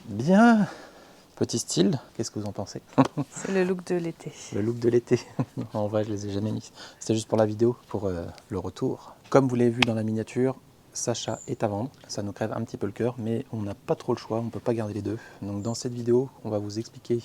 Bien, petit style, qu'est-ce que vous en pensez? C'est le look de l'été. Le look de l'été. En vrai, je les ai jamais mis. C'était juste pour la vidéo, pour le retour. Comme vous l'avez vu dans la miniature, Sacha est à vendre. Ça nous crève un petit peu le cœur, mais on n'a pas trop le choix, on ne peut pas garder les deux. Donc dans cette vidéo, on va vous expliquer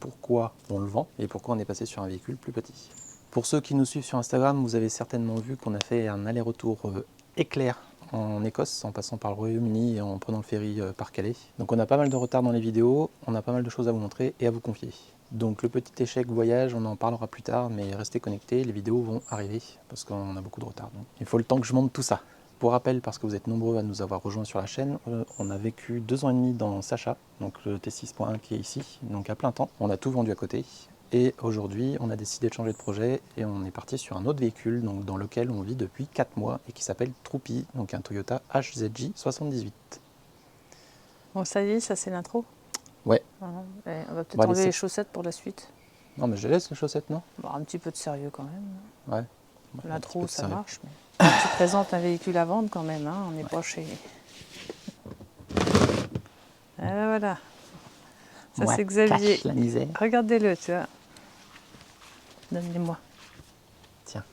pourquoi on le vend et pourquoi on est passé sur un véhicule plus petit. Pour ceux qui nous suivent sur Instagram, vous avez certainement vu qu'on a fait un aller-retour éclair en Écosse, en passant par le Royaume-Uni et en prenant le ferry par Calais. Donc on a pas mal de retard dans les vidéos, on a pas mal de choses à vous montrer et à vous confier. Donc le petit échec voyage, on en parlera plus tard, mais restez connectés, les vidéos vont arriver parce qu'on a beaucoup de retard. Donc il faut le temps que je monte tout ça. Pour rappel, parce que vous êtes nombreux à nous avoir rejoints sur la chaîne, on a vécu 2 ans et demi dans Sacha, donc le T6.1 qui est ici, donc à plein temps. On a tout vendu à côté. Et aujourd'hui, on a décidé de changer de projet et on est parti sur un autre véhicule donc dans lequel on vit depuis 4 mois et qui s'appelle Troupi, donc un Toyota HZJ 78. Bon, ça y est, ça c'est l'intro. Ouais. On va peut-être Bon, enlever les chaussettes pour la suite. Non, mais je laisse les chaussettes, non? Bon, un petit peu de sérieux quand même. Ouais. L'intro, ça marche, mais tu présentes un véhicule à vendre quand même, hein, on n'est pas chez... Ah, voilà. Ça c'est Xavier. La misère. Regardez-le, tu vois. Donnez-moi. Tiens.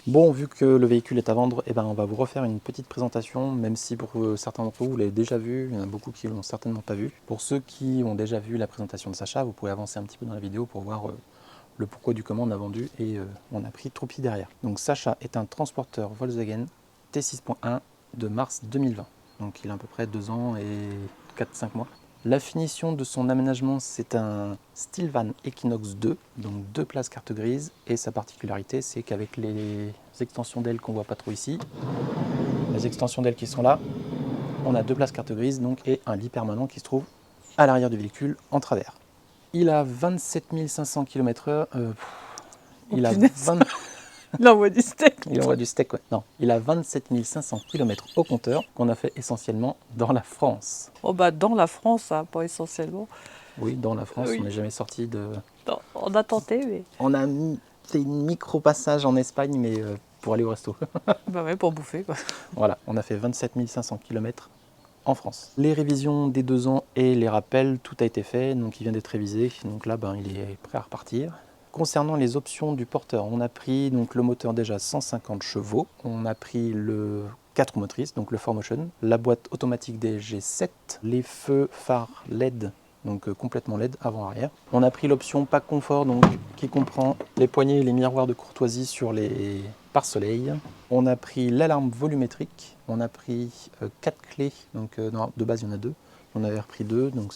Bon, vu que le véhicule est à vendre, eh ben, on va vous refaire une petite présentation, même si pour certains d'entre vous, vous l'avez déjà vu, il y en a beaucoup qui ne l'ont certainement pas vu. Pour ceux qui ont déjà vu la présentation de Sacha, vous pouvez avancer un petit peu dans la vidéo pour voir le pourquoi du comment on a vendu et on a pris Troupi derrière. Donc Sacha est un transporteur Volkswagen T6.1 de mars 2020. Donc il a à peu près 2 ans et 4-5 mois. La finition de son aménagement, c'est un Stylvan Equinox 2, donc 2 places carte grise. Et sa particularité, c'est qu'avec les extensions d'ailes qu'on voit pas trop ici, les extensions d'ailes qui sont là, on a 2 places carte grise donc, et un lit permanent qui se trouve à l'arrière du véhicule en travers. Il a 27 500 km/h. Il a 20... Il envoie du steak. Il envoie du steak, ouais. Non, il a 27 500 km au compteur qu'on a fait essentiellement dans la France. Oh bah dans la France, hein, pas essentiellement. Oui, dans la France, Oui. on n'est jamais sorti de... Non, on a tenté, mais... On a fait une micro-passage en Espagne, mais pour aller au resto. Bah ouais, pour bouffer, quoi. Voilà, on a fait 27 500 km en France. Les révisions des 2 ans et les rappels, tout a été fait, donc il vient d'être révisé. Donc là, il est prêt à repartir. Concernant les options du porteur, on a pris donc, le moteur déjà 150 chevaux, on a pris le 4 motrices, donc le 4Motion, la boîte automatique des G7, les feux phares LED, donc complètement LED avant-arrière. On a pris l'option pack confort, donc qui comprend les poignées et les miroirs de courtoisie sur les pare-soleil. On a pris l'alarme volumétrique, on a pris 4 clés, donc non, de base il y en a 2. On avait repris 2, donc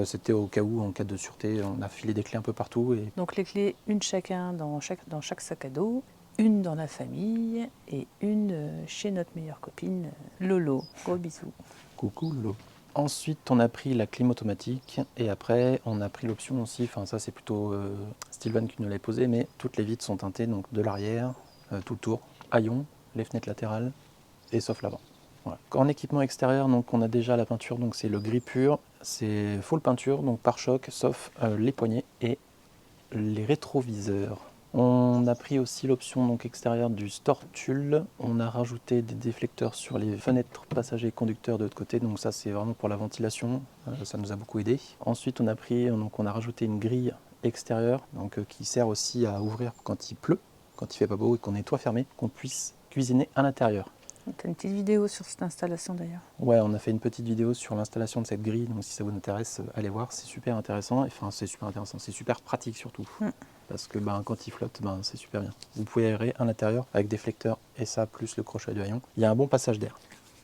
c'était au cas où, en cas de sûreté, on a filé des clés un peu partout. Et... Donc les clés, une chacun dans chaque sac à dos, une dans la famille et une chez notre meilleure copine, Lolo. Gros bisous. Coucou Lolo. Ensuite, on a pris la clim automatique et après, on a pris l'option aussi, enfin ça c'est plutôt Stylvan qui nous l'avait posé, mais toutes les vitres sont teintées, donc de l'arrière, tout le tour, haillons, les fenêtres latérales et sauf l'avant. Voilà. En équipement extérieur, donc on a déjà la peinture, donc c'est le gris pur, c'est full peinture, donc pare-choc, sauf les poignées et les rétroviseurs. On a pris aussi l'option donc extérieure du Stortul. On a rajouté des déflecteurs sur les fenêtres passagers et conducteurs de l'autre côté, donc ça c'est vraiment pour la ventilation, ça nous a beaucoup aidé. Ensuite on a rajouté une grille extérieure donc, qui sert aussi à ouvrir quand il pleut, quand il fait pas beau et qu'on est toit fermé, qu'on puisse cuisiner à l'intérieur. Tu as une petite vidéo sur cette installation d'ailleurs. Ouais, on a fait une petite vidéo sur l'installation de cette grille, donc si ça vous intéresse, allez voir, c'est super intéressant. Enfin, c'est super intéressant, c'est super pratique surtout. Parce que quand il flotte, c'est super bien. Vous pouvez aérer à l'intérieur avec des flecteurs et ça, plus le crochet du haillon. Il y a un bon passage d'air.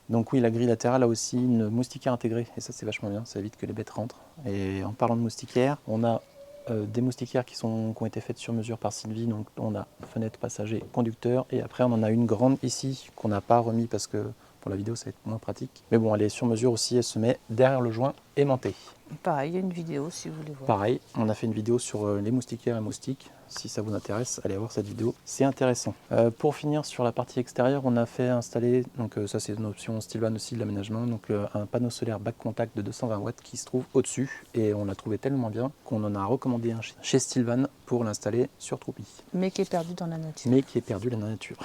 Donc oui, la grille latérale a aussi une moustiquaire intégrée et ça c'est vachement bien, ça évite que les bêtes rentrent. Et en parlant de moustiquaire, on a des moustiquaires qui ont été faites sur mesure par Sylvie, donc on a fenêtre, passager, conducteur, et après on en a une grande ici qu'on n'a pas remis parce que pour la vidéo ça va être moins pratique. Mais bon, elle est sur mesure aussi, elle se met derrière le joint aimantée. Pareil, il y a une vidéo si vous voulez voir. Pareil, on a fait une vidéo sur les moustiquaires et moustiques. Si ça vous intéresse, allez voir cette vidéo, c'est intéressant. Pour finir sur la partie extérieure, on a fait installer, donc ça c'est une option Stilvan aussi de l'aménagement, donc un panneau solaire back contact de 220 watts qui se trouve au-dessus et on l'a trouvé tellement bien qu'on en a recommandé un chez Stilvan pour l'installer sur Troupi. Mais qui est perdu dans la nature. Mais qui est perdu dans la nature.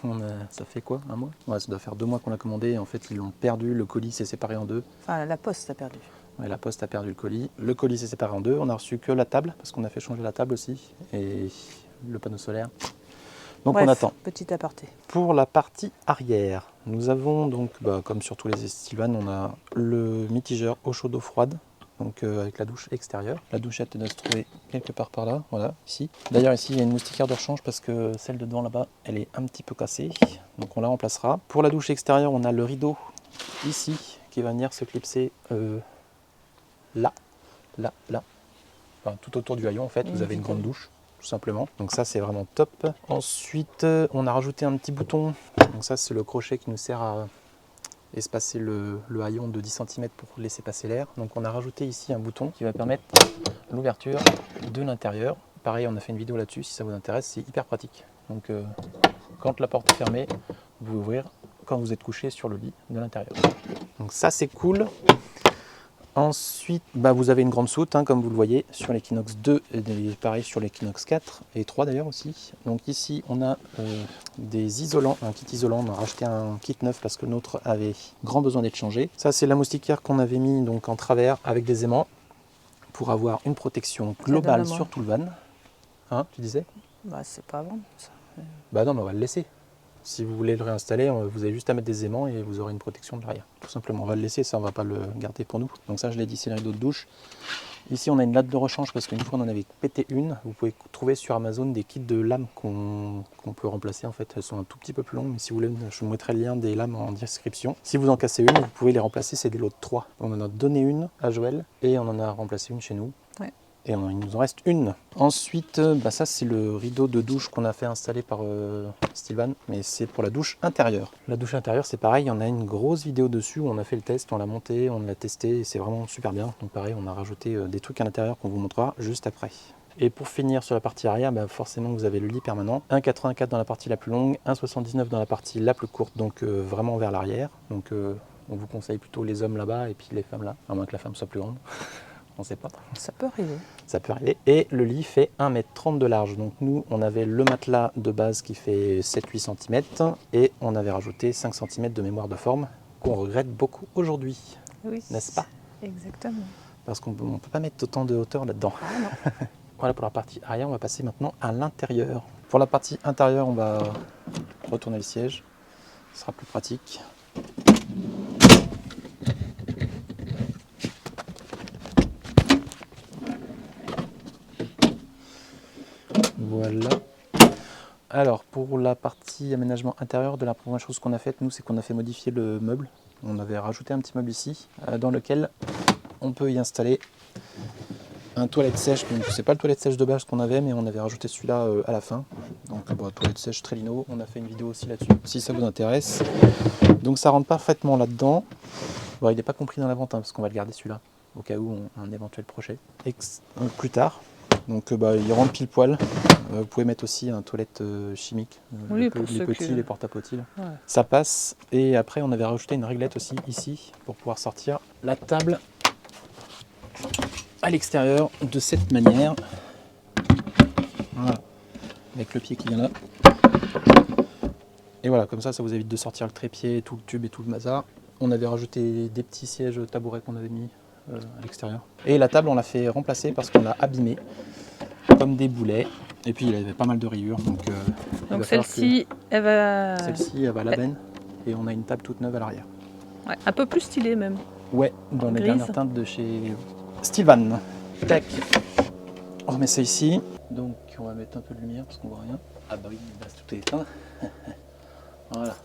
Donc ça fait quoi, un mois? Ouais, ça doit faire 2 mois qu'on l'a commandé et en fait ils l'ont perdu, le colis s'est séparé en deux. Enfin, la poste a perdu. Ouais, la poste a perdu le colis. Le colis s'est séparé en deux. On a reçu que la table, parce qu'on a fait changer la table aussi, et le panneau solaire. Donc Bref, on attend. Petit aparté. Pour la partie arrière, nous avons donc, comme sur tous les Stilvan, on a le mitigeur eau chaude eau froide, donc avec la douche extérieure. La douchette doit se trouver quelque part par là, voilà, ici. D'ailleurs ici il y a une moustiquaire de rechange parce que celle de devant là-bas, elle est un petit peu cassée, donc on la remplacera. Pour la douche extérieure, on a le rideau ici qui va venir se clipser là, enfin, tout autour du haillon en fait, vous avez une grande douche, tout simplement. Donc ça c'est vraiment top. Ensuite, on a rajouté un petit bouton. Donc ça c'est le crochet qui nous sert à espacer le haillon de 10 cm pour laisser passer l'air. Donc on a rajouté ici un bouton qui va permettre l'ouverture de l'intérieur. Pareil, on a fait une vidéo là-dessus, si ça vous intéresse, c'est hyper pratique. Donc quand la porte est fermée, vous pouvez ouvrir quand vous êtes couché sur le lit de l'intérieur. Donc ça c'est cool. Ensuite, vous avez une grande soute, comme vous le voyez, sur l'Equinox 2 et pareil sur l'Equinox 4 et 3 d'ailleurs aussi. Donc ici, on a des isolants, un kit isolant. On a racheté un kit neuf parce que le nôtre avait grand besoin d'être changé. Ça, c'est la moustiquaire qu'on avait mis donc en travers avec des aimants pour avoir une protection globale sur tout le van. Hein, tu disais? C'est pas bon ça. Non, mais on va le laisser. Si vous voulez le réinstaller, vous avez juste à mettre des aimants et vous aurez une protection de l'arrière. Tout simplement, on va le laisser, ça on va pas le garder pour nous. Donc ça je l'ai dit, c'est le rideau de douche. Ici on a une latte de rechange parce qu'une fois on en avait pété une. Vous pouvez trouver sur Amazon des kits de lames qu'on peut remplacer en fait. Elles sont un tout petit peu plus longues, mais si vous voulez, je vous mettrai le lien des lames en description. Si vous en cassez une, vous pouvez les remplacer, c'est des lots de 3. On en a donné une à Joël et on en a remplacé une chez nous. Ouais. Et il nous en reste une. Ensuite, ça c'est le rideau de douche qu'on a fait installer par Stilvan, mais c'est pour la douche intérieure. La douche intérieure c'est pareil, on a une grosse vidéo dessus où on a fait le test, on l'a monté, on l'a testé et c'est vraiment super bien. Donc pareil, on a rajouté des trucs à l'intérieur qu'on vous montrera juste après. Et pour finir sur la partie arrière, forcément vous avez le lit permanent, 1,84 dans la partie la plus longue, 1,79 dans la partie la plus courte, donc vraiment vers l'arrière. Donc on vous conseille plutôt les hommes là-bas et puis les femmes là, à moins que la femme soit plus grande. On ne sait pas. Ça peut arriver. Ça peut arriver. Et le lit fait 1,30 m de large. Donc nous, on avait le matelas de base qui fait 7-8 cm et on avait rajouté 5 cm de mémoire de forme qu'on regrette beaucoup aujourd'hui. Oui. N'est-ce pas? Exactement. Parce qu'on ne peut pas mettre autant de hauteur là-dedans. Ah non. Voilà pour la partie arrière, on va passer maintenant à l'intérieur. Pour la partie intérieure, on va retourner le siège. Ce sera plus pratique. Voilà. Alors pour la partie aménagement intérieur, de la première chose qu'on a faite, nous, c'est qu'on a fait modifier le meuble. On avait rajouté un petit meuble ici, dans lequel on peut y installer un toilette sèche. Donc c'est pas le toilette sèche de base qu'on avait, mais on avait rajouté celui-là à la fin. Donc toilette sèche Trelino, on a fait une vidéo aussi là-dessus, si ça vous intéresse. Donc ça rentre parfaitement là-dedans. Bon, il n'est pas compris dans la vente, parce qu'on va le garder celui-là, au cas où on a un éventuel projet. Plus tard. Donc il rentre pile poil. Vous pouvez mettre aussi un toilette chimique, Oui, les petits, les porta-potty. Ouais. Ça passe. Et après on avait rajouté une réglette aussi ici pour pouvoir sortir la table à l'extérieur de cette manière. Voilà. Avec le pied qui vient là. Et voilà, comme ça vous évite de sortir le trépied, tout le tube et tout le bazar. On avait rajouté des petits sièges tabourets qu'on avait mis à l'extérieur. Et la table on l'a fait remplacer parce qu'on l'a abîmée comme des boulets. Et puis il avait pas mal de rayures. Donc celle-ci, elle va... Celle-ci, elle va à la benne. Et on a une table toute neuve à l'arrière. Ouais, un peu plus stylée même. Ouais, dans les Grise. dernières teintes de chez Stilvan. Tac. On remet ça ici. Donc on va mettre un peu de lumière parce qu'on voit rien. Ah bah oui, tout est éteint. Voilà.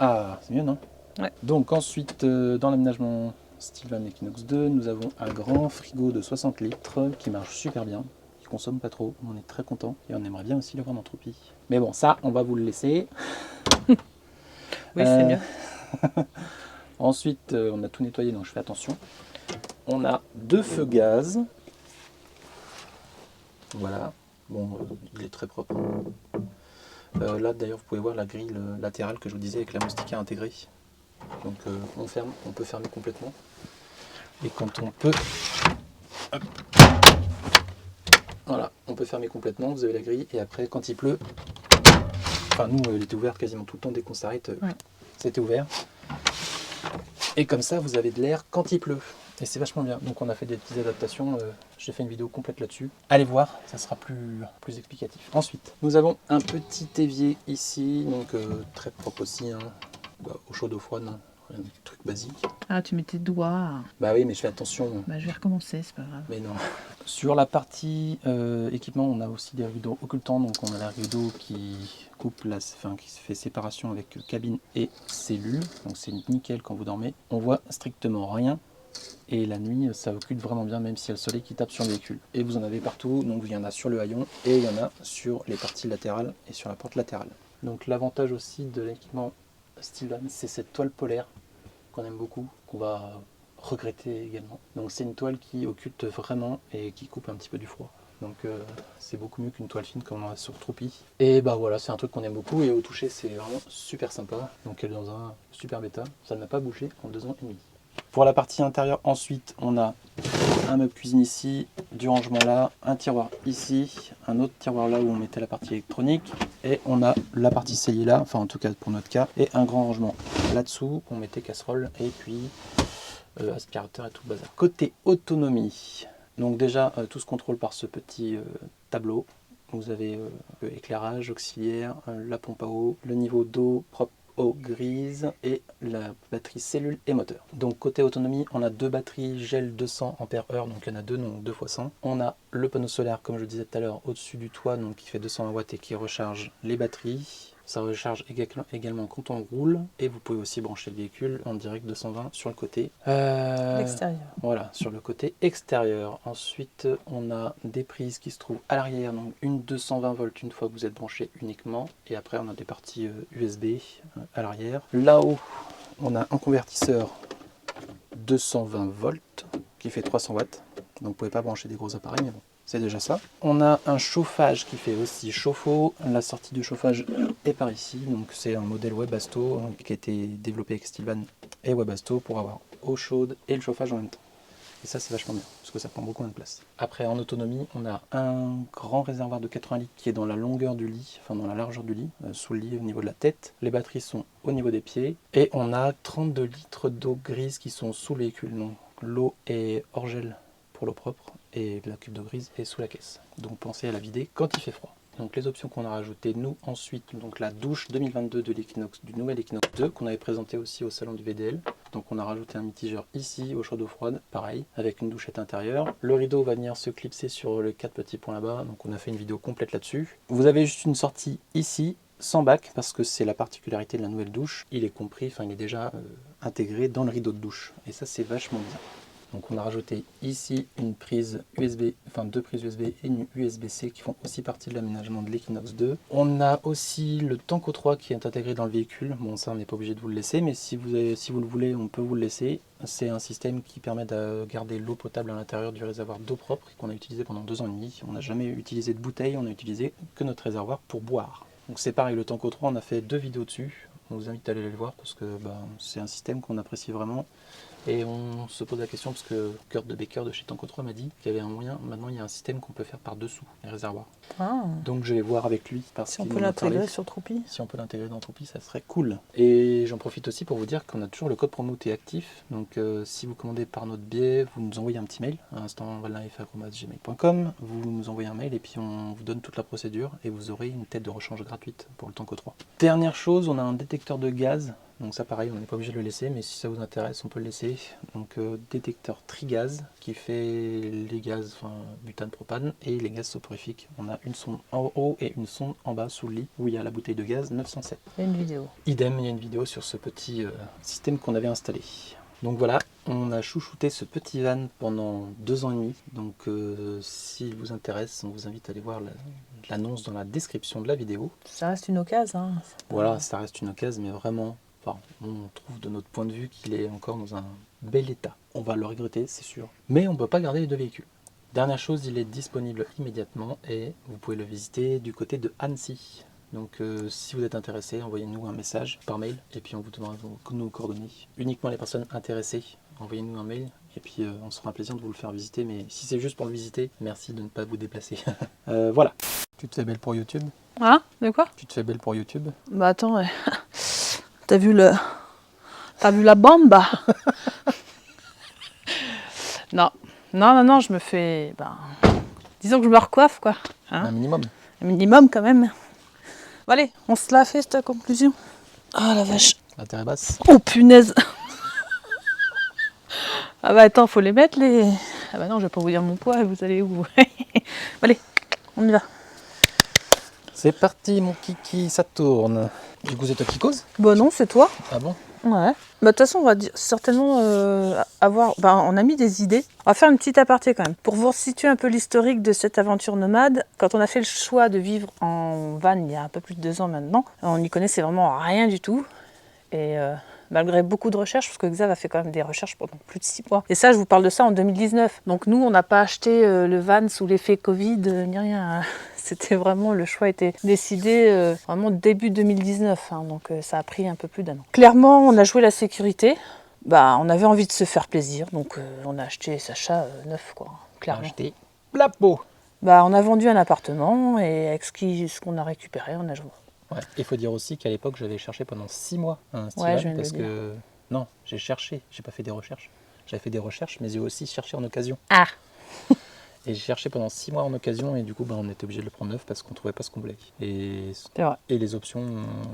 Ah, c'est mieux, non? Ouais. Donc ensuite, dans l'aménagement Stilvan Equinox 2, nous avons un grand frigo de 60 litres qui marche super bien, qui consomme pas trop. On est très content et on aimerait bien aussi le voir dans Troupi. Mais bon, ça, on va vous le laisser. Oui, c'est mieux. Ensuite, on a tout nettoyé, donc je fais attention. On a 2 feux gaz. Voilà. Bon, il est très propre. Là d'ailleurs vous pouvez voir la grille latérale que je vous disais avec la moustiquaire intégrée. Donc on ferme, on peut fermer complètement. Et quand on peut... Hop. Voilà, on peut fermer complètement, vous avez la grille et après quand il pleut... Enfin nous elle était ouverte quasiment tout le temps, dès qu'on s'arrête, c'était ouvert. Et comme ça vous avez de l'air quand il pleut. Et c'est vachement bien. Donc on a fait des petites adaptations, j'ai fait une vidéo complète là-dessus. Allez voir, ça sera plus explicatif. Ensuite, nous avons un petit évier ici, donc très propre aussi, hein. Eau chaude, eau froide, hein. Un truc basique. Ah, tu mets tes doigts. Bah oui, mais je fais attention. Bah, je vais recommencer, c'est pas grave. Mais non. Sur la partie équipement, on a aussi des rideaux occultants. Donc on a la rideau qui coupe, qui fait séparation avec cabine et cellule. Donc c'est nickel quand vous dormez. On voit strictement rien. Et la nuit, ça occulte vraiment bien, même s'il y a le soleil qui tape sur le véhicule. Et vous en avez partout, donc il y en a sur le haillon et il y en a sur les parties latérales et sur la porte latérale. Donc l'avantage aussi de l'équipement Stillvan, c'est cette toile polaire qu'on aime beaucoup, qu'on va regretter également. Donc c'est une toile qui occulte vraiment et qui coupe un petit peu du froid. Donc c'est beaucoup mieux qu'une toile fine comme on a sur Troupi. Et bah voilà, c'est un truc qu'on aime beaucoup et au toucher c'est vraiment super sympa. Donc elle est dans un super bêta, ça n'a pas bougé en 2 ans et demi. Pour la partie intérieure, ensuite, on a un meuble cuisine ici, du rangement là, un tiroir ici, un autre tiroir là où on mettait la partie électronique, et on a la partie cellier là, enfin en tout cas pour notre cas, et un grand rangement là-dessous, on mettait casserole, et puis aspirateur et tout le bazar. Côté autonomie, donc déjà tout se contrôle par ce petit tableau. Vous avez éclairage, auxiliaire, la pompe à eau, le niveau d'eau propre, eau grise et la batterie cellule et moteur. Donc côté autonomie, on a 2 batteries GEL 200 Ah, donc il y en a 2, donc 2 x 100. On a le panneau solaire, comme je disais tout à l'heure, au-dessus du toit, donc qui fait 220 watts et qui recharge les batteries. Ça recharge également quand on roule et vous pouvez aussi brancher le véhicule en direct 220 sur le côté. L'extérieur. Voilà, sur le côté extérieur. Ensuite, on a des prises qui se trouvent à l'arrière, donc une 220 volts une fois que vous êtes branché uniquement. Et après, on a des parties USB à l'arrière. Là-haut, on a un convertisseur 220 volts qui fait 300 watts. Donc vous ne pouvez pas brancher des gros appareils, mais bon. C'est déjà ça. On a un chauffage qui fait aussi chauffe-eau. La sortie de chauffage est par ici. Donc c'est un modèle Webasto qui a été développé avec Stillvan et Webasto pour avoir eau chaude et le chauffage en même temps. Et ça c'est vachement bien parce que ça prend beaucoup moins de place. Après en autonomie, on a un grand réservoir de 80 litres qui est dans la longueur du lit, enfin dans la largeur du lit, sous le lit au niveau de la tête. Les batteries sont au niveau des pieds. Et on a 32 litres d'eau grise qui sont sous le véhicule. Donc l'eau est hors gel pour l'eau propre et la cuve d'eau grise est sous la caisse. Donc pensez à la vider quand il fait froid. Donc les options qu'on a rajoutées, nous ensuite, donc la douche 2022 de l'Equinox, du nouvel Equinox 2 qu'on avait présenté aussi au salon du VDL. Donc on a rajouté un mitigeur ici, au chaud d'eau froide, pareil, avec une douchette intérieure. Le rideau va venir se clipser sur les 4 petits points là-bas, donc on a fait une vidéo complète là-dessus. Vous avez juste une sortie ici, sans bac, parce que c'est la particularité de la nouvelle douche. Il est compris, enfin il est déjà intégré dans le rideau de douche. Et ça c'est vachement bien. Donc on a rajouté ici une prise USB, enfin 2 prises USB et une USB-C qui font aussi partie de l'aménagement de l'Equinox 2. On a aussi le Tanko 3 qui est intégré dans le véhicule. Bon ça on n'est pas obligé de vous le laisser, mais si vous le voulez on peut vous le laisser. C'est un système qui permet de garder l'eau potable à l'intérieur du réservoir d'eau propre qu'on a utilisé pendant 2 ans et demi. On n'a jamais utilisé de bouteille, on a utilisé que notre réservoir pour boire. Donc c'est pareil, le Tanko 3 on a fait 2 vidéos dessus. On vous invite à aller les voir parce que c'est un système qu'on apprécie vraiment. Et on se pose la question parce que Kurt de Becker de chez Tanko 3 m'a dit qu'il y avait un moyen, maintenant il y a un système qu'on peut faire par dessous les réservoirs. Ah. Donc je vais voir avec lui parce si on peut l'intégrer sur Troupi. Si on peut l'intégrer dans Troupi, ça serait cool. Et j'en profite aussi pour vous dire qu'on a toujours le code promo T actif. Donc si vous commandez par notre biais, vous nous envoyez un petit mail à instant.gmail.com, vous nous envoyez un mail et puis on vous donne toute la procédure et vous aurez une tête de rechange gratuite pour le Tanko 3. Dernière chose, on a un détecteur de gaz. Donc ça pareil, on n'est pas obligé de le laisser, mais si ça vous intéresse, on peut le laisser. Donc détecteur trigaz qui fait les gaz, enfin butane, propane et les gaz soporifiques. On a une sonde en haut et une sonde en bas sous le lit où il y a la bouteille de gaz 907. Il y a une vidéo. Idem, il y a une vidéo sur ce petit système qu'on avait installé. Donc voilà, on a chouchouté ce petit van pendant 2 ans et demi. Donc s'il vous intéresse, on vous invite à aller voir l'annonce dans la description de la vidéo. Ça reste une occasion. Hein. Voilà, ça reste une occasion, mais vraiment... Enfin, on trouve de notre point de vue qu'il est encore dans un bel état. on va le regretter, c'est sûr. Mais on ne peut pas garder les 2 véhicules. Dernière chose, il est disponible immédiatement et vous pouvez le visiter du côté de Annecy. Donc si vous êtes intéressé, envoyez-nous un message par mail et puis on vous donnera nos coordonnées. Uniquement les personnes intéressées, envoyez-nous un mail et puis on se fera un plaisir de vous le faire visiter. Mais si c'est juste pour le visiter, merci de ne pas vous déplacer. Voilà. Tu te fais belle pour YouTube? Hein? De quoi? Tu te fais belle pour YouTube? Bah attends, t'as vu la bombe? Non. Non, je me fais... disons que je me recoiffe, quoi. Hein? Un minimum. Un minimum, quand même. Bon, allez, on se la fait, cette conclusion. Ah, la vache. L'intérêt basse. Oh, punaise. Ah bah attends, faut les mettre, les... Ah bah non, je vais pas vous dire mon poids, vous allez où? Allez, on y va. C'est parti, mon kiki, ça tourne. Du coup, c'est toi qui cause? Bah non, c'est toi. Ah bon? Ouais. Bah de toute façon, on va certainement avoir... on a mis des idées. On va faire une petite aparté quand même. Pour vous situer un peu l'historique de cette aventure nomade, quand on a fait le choix de vivre en van il y a un peu plus de 2 ans maintenant, on n'y connaissait vraiment rien du tout. Et malgré beaucoup de recherches, parce que Xav a fait quand même des recherches pendant plus de 6 mois. Et ça, je vous parle de ça en 2019. Donc nous, on n'a pas acheté le van sous l'effet Covid, ni rien. C'était vraiment, le choix était décidé vraiment début 2019. Donc ça a pris un peu plus d'1 an. Clairement, on a joué la sécurité. On avait envie de se faire plaisir. Donc on a acheté Sacha neuf, quoi. Clairement. Acheter la peau. On a vendu un appartement et avec ce qu'on a récupéré, on a joué. Ouais. Il faut dire aussi qu'à l'époque, j'avais cherché pendant 6 mois un Ouais, je Stival viens de parce le dire. que... Non, j'ai cherché, j'ai pas fait des recherches. J'avais fait des recherches, mais j'ai aussi cherché en occasion. Ah. Et j'ai cherché pendant 6 mois en occasion et du coup, on était obligé de le prendre neuf parce qu'on trouvait pas ce qu'on voulait. Et les options,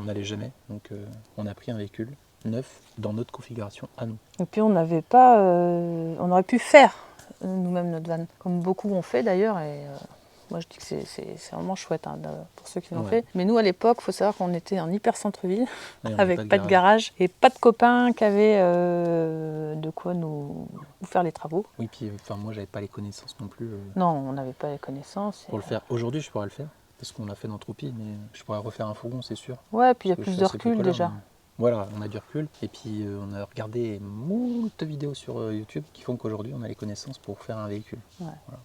on n'allait jamais. Donc, on a pris un véhicule neuf dans notre configuration à nous. Et puis on n'avait pas... on aurait pu faire nous-mêmes notre van, comme beaucoup ont fait d'ailleurs. Et moi je dis que c'est vraiment chouette pour ceux qui l'ont fait. Mais nous à l'époque, il faut savoir qu'on était en hyper centre-ville, avec pas de garage et pas de copains qui avaient de quoi nous faire les travaux. Oui, puis moi j'avais pas les connaissances non plus. Non, on n'avait pas les connaissances. Pour le faire aujourd'hui, je pourrais le faire. Parce qu'on l'a fait dans Troupy, mais je pourrais refaire un fourgon, c'est sûr. Ouais, puis il y a plus de recul déjà. Voilà, on a du recul. Et puis on a regardé moult vidéos sur YouTube qui font qu'aujourd'hui on a les connaissances pour faire un véhicule. Ouais. Voilà.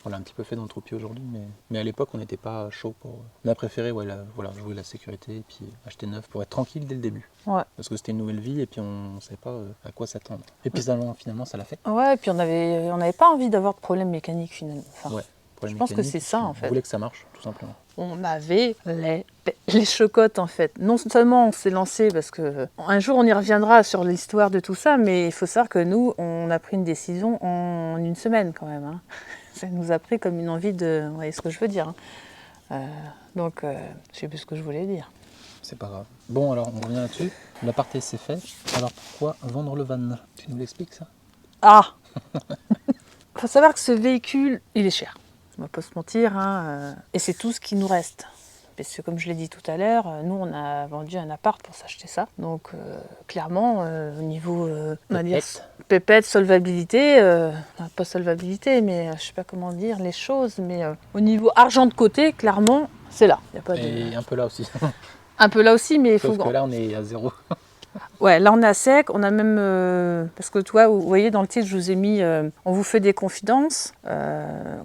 On l'a un petit peu fait dans le Troupy aujourd'hui, mais à l'époque on n'était pas chaud pour... On a préféré jouer la sécurité et puis acheter neuf pour être tranquille dès le début. Ouais. Parce que c'était une nouvelle vie et puis on ne savait pas à quoi s'attendre. Et puis finalement ça l'a fait. Ouais, et puis on n'avait pas envie d'avoir de problème mécanique finalement. Enfin, ouais. Je pense que c'est ça en fait. On voulait que ça marche, tout simplement. On avait les chocottes en fait. Non seulement on s'est lancé parce que un jour on y reviendra sur l'histoire de tout ça, mais il faut savoir que nous on a pris une décision en 1 semaine quand même. Hein. Ça nous a pris comme une envie de... Vous voyez ce que je veux dire. Donc je sais plus ce que je voulais dire. C'est pas grave. Bon alors on revient là-dessus. L'aparté c'est fait. Alors pourquoi vendre le van? Tu nous l'expliques ça? Ah. Faut savoir que ce véhicule il est cher. On va pas se mentir, et c'est tout ce qui nous reste. Parce que comme je l'ai dit tout à l'heure, nous on a vendu un appart pour s'acheter ça. Donc clairement, au niveau on va dire pépette, solvabilité, pas solvabilité, mais je sais pas comment dire les choses, mais au niveau argent de côté, clairement, c'est là. Y a pas Et un peu là aussi. Un peu là aussi, mais il faut... Sauf que là on est à 0. Ouais, là on est à sec, on a même... parce que toi, vous voyez dans le titre, je vous ai mis on vous fait des confidences.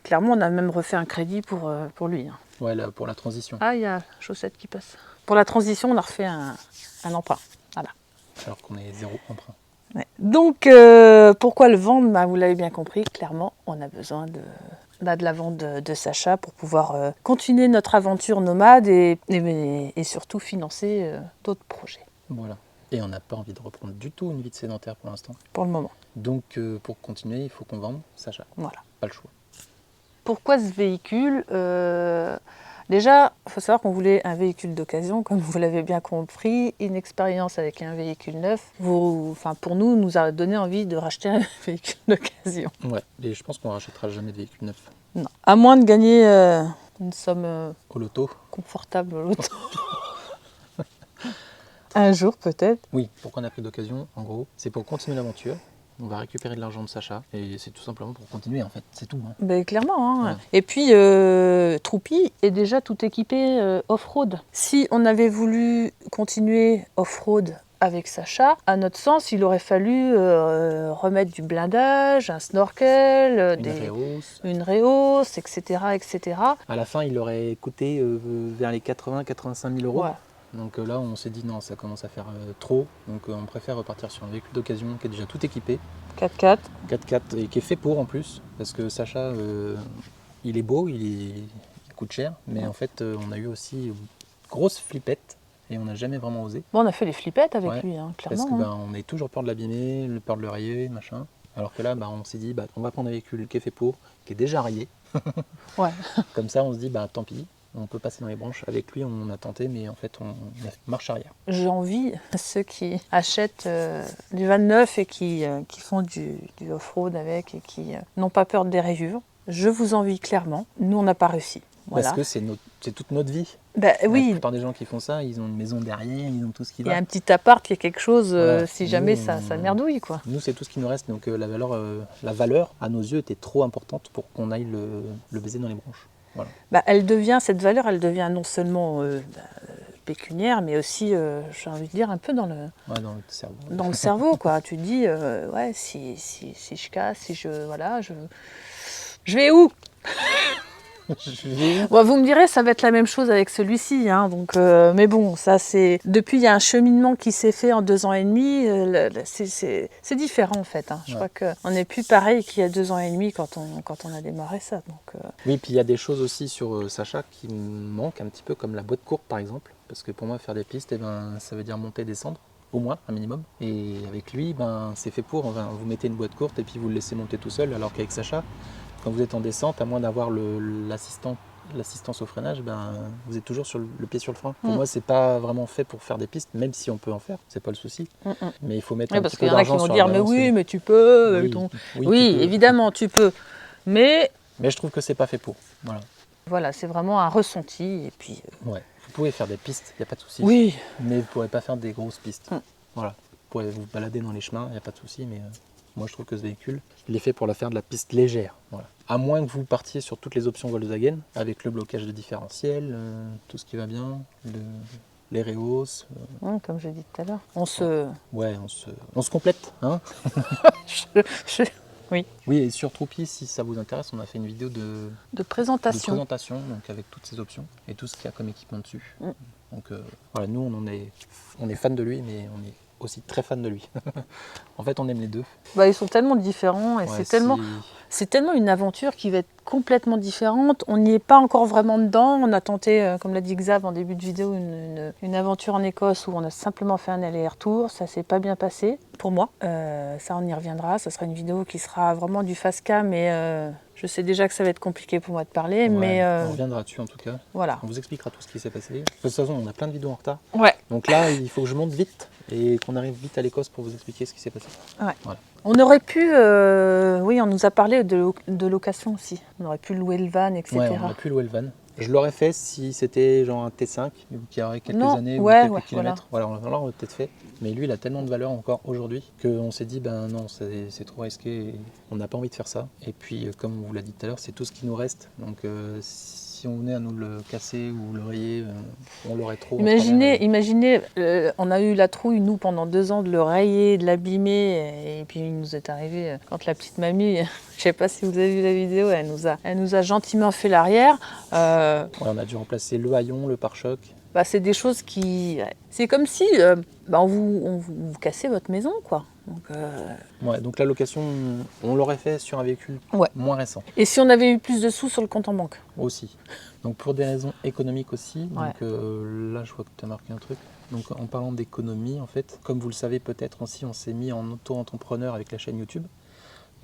Clairement, on a même refait un crédit pour lui. Hein. Ouais, là, pour la transition. Ah, il y a chaussette qui passe. Pour la transition, on a refait un emprunt. Voilà. Alors qu'on est 0 emprunt. Ouais. Donc, pourquoi le vendre? Vous l'avez bien compris, clairement, on a besoin de la vente de Sacha pour pouvoir continuer notre aventure nomade et surtout financer d'autres projets. Voilà. Et on n'a pas envie de reprendre du tout une vie de sédentaire pour l'instant. Pour le moment. Donc pour continuer, il faut qu'on vende Sacha. Voilà. Pas le choix. Pourquoi ce véhicule? Déjà, il faut savoir qu'on voulait un véhicule d'occasion, comme vous l'avez bien compris. Une expérience avec un véhicule neuf, pour nous a donné envie de racheter un véhicule d'occasion. Ouais, et je pense qu'on ne rachètera jamais de véhicule neuf. Non. À moins de gagner une somme au loto. Confortable au loto. Un jour peut-être. Oui, pourquoi on a pris d'occasion, en gros, c'est pour continuer l'aventure. On va récupérer de l'argent de Sacha et c'est tout simplement pour continuer en fait, c'est tout. Hein. Ben, clairement. Hein. Ouais. Et puis Troupy est déjà tout équipé off-road. Si on avait voulu continuer off-road avec Sacha, à notre sens, il aurait fallu remettre du blindage, un snorkel, une réhausse, etc., etc. À la fin, il aurait coûté vers les 80-85 000 €. Ouais. Donc là, on s'est dit non, ça commence à faire trop. Donc on préfère repartir sur un véhicule d'occasion qui est déjà tout équipé. 4x4. 4x4 et qui est fait pour en plus. Parce que Sacha, il est beau, il coûte cher. Mais en fait, on a eu aussi une grosse flippette. Et on n'a jamais vraiment osé. Bon, on a fait les flippettes avec lui, hein, clairement. Parce que on a toujours peur de l'abîmer, peur de le rayer, machin. Alors que là, on s'est dit, on va prendre un véhicule qui est fait pour, qui est déjà rayé. Ouais. Comme ça, on se dit, tant pis, on peut passer dans les branches. Avec lui, on a tenté, mais en fait, on a fait marche arrière. J'ai envie, ceux qui achètent du van neuf et qui font du off-road avec et qui n'ont pas peur des rayures, je vous envie clairement. Nous, on n'a pas réussi. Voilà. Parce que c'est toute notre vie. Oui. La plupart des gens qui font ça, ils ont une maison derrière, ils ont tout ce qui va. Il y a un petit appart, il y a quelque chose, Voilà. si jamais ça merdouille, quoi. Nous, c'est tout ce qui nous reste. Donc la valeur, à nos yeux, était trop importante pour qu'on aille le baiser dans les branches. Voilà. Cette valeur, elle devient non seulement pécuniaire, mais aussi, j'ai envie de dire, un peu dans le cerveau. Dans le cerveau, quoi. Tu te dis, si je casse, je vais où? Bon, vous me direz, ça va être la même chose avec celui-ci, hein, donc, mais bon, ça c'est... Depuis, il y a un cheminement qui s'est fait en 2 ans et demi, c'est différent en fait. Hein. Je crois qu'on n'est plus pareil qu'il y a 2 ans et demi quand on a démarré ça. Donc, Oui, puis il y a des choses aussi sur Sacha qui me manquent un petit peu, comme la boîte courte par exemple, parce que pour moi, faire des pistes, ça veut dire monter, descendre. Au moins, un minimum. Et avec lui, c'est fait pour. Vous mettez une boîte courte et puis vous le laissez monter tout seul, alors qu'avec Sacha, quand vous êtes en descente, à moins d'avoir l'assistance au freinage, vous êtes toujours sur le pied sur le frein. Pour moi, c'est pas vraiment fait pour faire des pistes, même si on peut en faire, c'est pas le souci. Mais il faut mettre un petit peu d'argent sur la balance. Parce qu'il y en a qui vont dire, mais oui, mais tu peux. Oui, évidemment, tu peux. Mais je trouve que c'est pas fait pour. Voilà, c'est vraiment un ressenti. Et puis, vous pouvez faire des pistes, il n'y a pas de souci. Oui. Mais vous ne pourrez pas faire des grosses pistes. Voilà. Vous pourrez vous balader dans les chemins, il n'y a pas de souci, mais moi je trouve que ce véhicule, il est fait pour faire de la piste légère. Voilà. À moins que vous partiez sur toutes les options Volkswagen, avec le blocage de différentiel, tout ce qui va bien, les rehausses. Comme j'ai dit tout à l'heure. On se complète, hein. Oui. Oui, et sur Troupi, si ça vous intéresse, on a fait une vidéo de présentation. Donc avec toutes ces options et tout ce qu'il y a comme équipement dessus. Donc nous, on est fan de lui, mais on est aussi très fan de lui. En fait, on aime les deux. Ils sont tellement différents et c'est tellement une aventure qui va être complètement différente. On n'y est pas encore vraiment dedans. On a tenté, comme l'a dit Xav en début de vidéo, une aventure en Écosse où on a simplement fait un aller-retour. Ça s'est pas bien passé pour moi. Ça, on y reviendra. Ça sera une vidéo qui sera vraiment du face cam, mais je sais déjà que ça va être compliqué pour moi de parler. Mais on reviendra dessus en tout cas. Voilà. On vous expliquera tout ce qui s'est passé. De toute façon, on a plein de vidéos en retard. Ouais. Donc là, il faut que je monte vite et qu'on arrive vite à l'Écosse pour vous expliquer ce qui s'est passé. Ouais. Voilà. On aurait pu, on nous a parlé de location aussi. On aurait pu louer le van, etc. Ouais, on aurait pu louer le van. Je l'aurais fait si c'était genre un T5 qui aurait quelques années ou quelques kilomètres. Voilà, on l'aurait peut-être fait. Mais lui, il a tellement de valeur encore aujourd'hui qu'on s'est dit, non, c'est trop risqué. On n'a pas envie de faire ça. Et puis, comme on vous l'a dit tout à l'heure, c'est tout ce qui nous reste. Donc, si on venait à nous le casser ou le rayer, on l'aurait trop. Imaginez, on a eu la trouille, nous, pendant 2 ans, de le rayer, de l'abîmer. Et puis, il nous est arrivé, quand la petite mamie, je ne sais pas si vous avez vu la vidéo, elle nous a gentiment fait l'arrière. On a dû remplacer le haillon, le pare-choc. C'est des choses qui... C'est comme si on vous cassait votre maison, quoi. Donc la location, on l'aurait fait sur un véhicule moins récent. Et si on avait eu plus de sous sur le compte en banque aussi. Donc pour des raisons économiques aussi. Donc là, je vois que tu as marqué un truc. Donc en parlant d'économie, en fait, comme vous le savez peut-être aussi, on s'est mis en auto-entrepreneur avec la chaîne YouTube.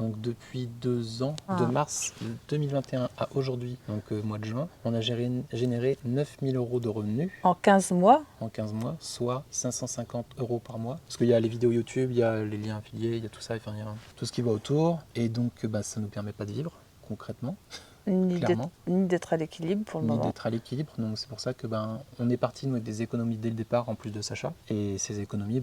Donc depuis 2 ans, de mars 2021 à aujourd'hui, donc mois de juin, on a généré 9 000 € de revenus. En 15 mois. En 15 mois, soit 550 € par mois. Parce qu'il y a les vidéos YouTube, il y a les liens affiliés, il y a tout ça, il y a tout ce qui va autour. Et donc ça ne nous permet pas de vivre concrètement. Ni d'être à l'équilibre pour le moment. Ni d'être à l'équilibre, donc c'est pour ça que on est parti nous avec des économies dès le départ en plus de Sacha. Et ces économies,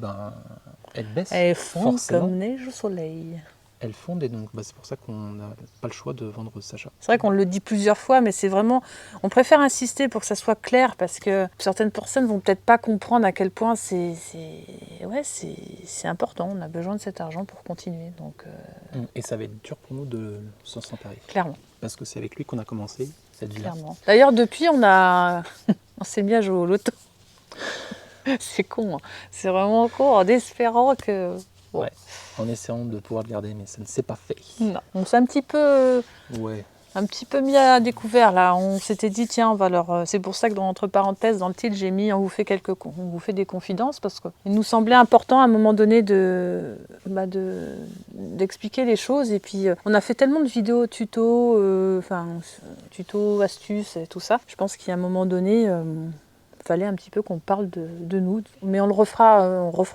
elles baissent. Elles fondent comme neige au soleil. elles fondent et donc c'est pour ça qu'on n'a pas le choix de vendre Sacha. C'est vrai qu'on le dit plusieurs fois, mais c'est vraiment... On préfère insister pour que ça soit clair, parce que certaines personnes vont peut-être pas comprendre à quel point c'est important. On a besoin de cet argent pour continuer. Donc, Et ça va être dur pour nous de s'en emparer. clairement. Parce que c'est avec lui qu'on a commencé cette vie-là. Clairement. D'ailleurs, depuis, on s'est mis à jouer au loto. C'est con, hein. C'est vraiment con, en espérant que... Bon. Ouais, en essayant de pouvoir le garder, mais ça ne s'est pas fait. Non. On s'est un petit peu mis à découvert là. On s'était dit tiens, on va leur. C'est pour ça que entre parenthèses dans le titre j'ai mis on vous fait des confidences parce qu'il nous semblait important à un moment donné d'expliquer les choses et puis on a fait tellement de vidéos tutos, tutos, astuces et tout ça. Je pense qu'il y a un moment donné. Fallait un petit peu qu'on parle de nous, mais on refera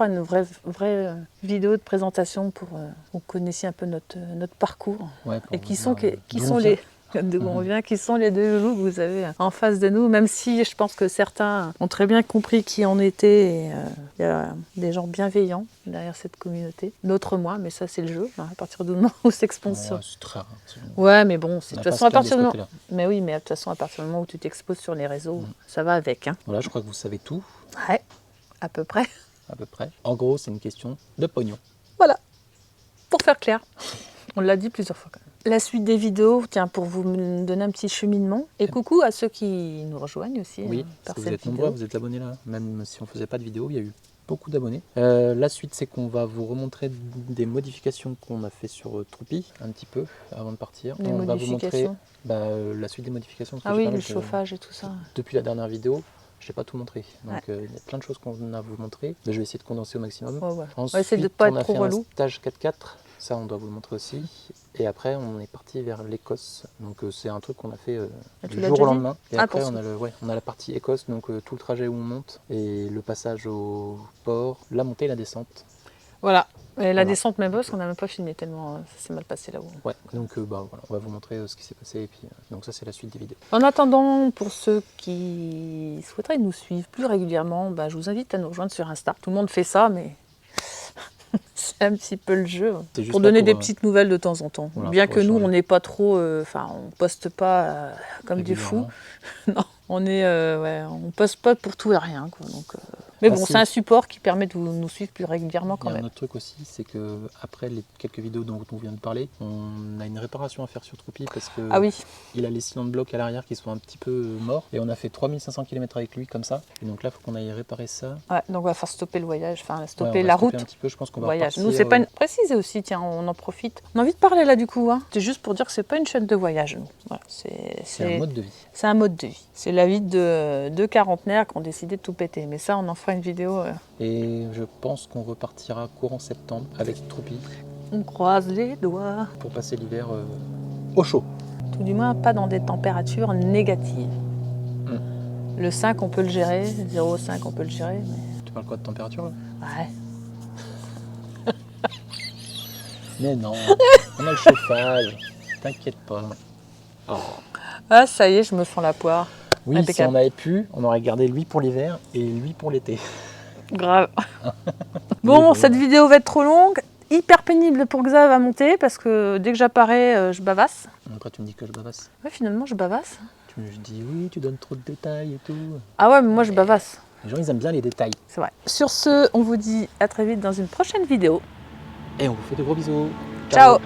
une vraie vidéo de présentation pour que vous connaissiez un peu notre parcours et qui sont les deux joues que vous avez en face de nous, même si je pense que certains ont très bien compris qui on était et il y a des gens bienveillants derrière cette communauté, d'autres moins, mais ça c'est le jeu, à partir du moment où s'expose sur... C'est très rare. Ouais, mais bon, de toute façon, à partir du moment... Mais oui, mais de toute façon, à partir du moment où tu t'exposes sur les réseaux, ça va avec. Hein. Voilà, je crois que vous savez tout. Ouais, à peu près. À peu près. En gros, c'est une question de pognon. Voilà, pour faire clair. On l'a dit plusieurs fois quand même. La suite des vidéos, tiens, pour vous donner un petit cheminement. Et coucou à ceux qui nous rejoignent aussi. Oui, par parce que cette vous êtes vidéo. nombreux, vous êtes abonnés là. Même si on ne faisait pas de vidéo, il y a eu beaucoup d'abonnés. La suite, c'est qu'on va vous remontrer des modifications qu'on a fait sur Troupi, un petit peu, avant de partir. Les on va vous montrer modifications. La suite des modifications. Ah oui, le chauffage et tout ça. Depuis la dernière vidéo, je n'ai pas tout montré. Donc il y a plein de choses qu'on a à vous montrer. Mais je vais essayer de condenser au maximum. Ouais. Ensuite, essayer de pas on être a trop fait relou. un stage 4x4. Ça, on doit vous le montrer aussi. Et après, on est parti vers l'Écosse. Donc c'est un truc qu'on a fait tu du l'as jour déjà au dit lendemain. Et Ah, après, pour on a la partie Écosse, donc tout le trajet où on monte et le passage au port, la montée et la descente. Voilà. Et la descente même parce qu'on n'a même pas filmé tellement ça s'est mal passé là-haut. Ouais, donc voilà, on va vous montrer ce qui s'est passé. Et puis, donc ça, c'est la suite des vidéos. En attendant, pour ceux qui souhaiteraient nous suivre plus régulièrement, je vous invite à nous rejoindre sur Insta. Tout le monde fait ça, mais c'est un petit peu le jeu. Pour donner des petites nouvelles de temps en temps. Voilà, bien que nous, échanger. on n'est pas trop... on poste pas comme des fous. Non, on poste pas pour tout et rien. Quoi, donc, mais bon, c'est un support qui permet de nous suivre plus régulièrement quand Il y a même. un autre truc aussi, c'est que après les quelques vidéos dont on vient de parler, on a une réparation à faire sur Troupi parce que il a les cylindres blocs à l'arrière qui sont un petit peu morts et on a fait 3500 km avec lui comme ça. Et donc là, il faut qu'on aille réparer ça. Ouais, donc on va faire stopper le voyage, stopper la route. Un petit peu, je pense qu'on va voyage. repartir, Nous, c'est pas précisé aussi, tiens, on en profite. On a envie de parler là du coup. Hein. C'est juste pour dire que c'est pas une chaîne de voyage. Nous. Voilà, c'est un mode de vie. C'est un mode de vie. C'est la vie de deux quarantenaires qui ont décidé de tout péter. Mais ça, on en fera une vidéo. Et je pense qu'on repartira courant septembre avec Troupi. On croise les doigts. Pour passer l'hiver au chaud. Tout du moins, pas dans des températures négatives. Le 5, on peut le gérer. 0,5, on peut le gérer. Mais... Tu parles quoi de température là? Ouais. Mais non, on a le chauffage. T'inquiète pas. Oh. Ah, ça y est, je me sens la poire. Oui, impeccable. Si on avait pu, on aurait gardé lui pour l'hiver et lui pour l'été. Grave. Bon, cette vidéo va être trop longue. Hyper pénible pour Xav à monter parce que dès que j'apparais, je bavasse. Après, tu me dis que je bavasse. Ouais, finalement, je bavasse. Tu me dis oui, tu donnes trop de détails et tout. Ah ouais, mais moi, je bavasse. Les gens, ils aiment bien les détails. C'est vrai. Sur ce, on vous dit à très vite dans une prochaine vidéo. Et on vous fait de gros bisous. Ciao.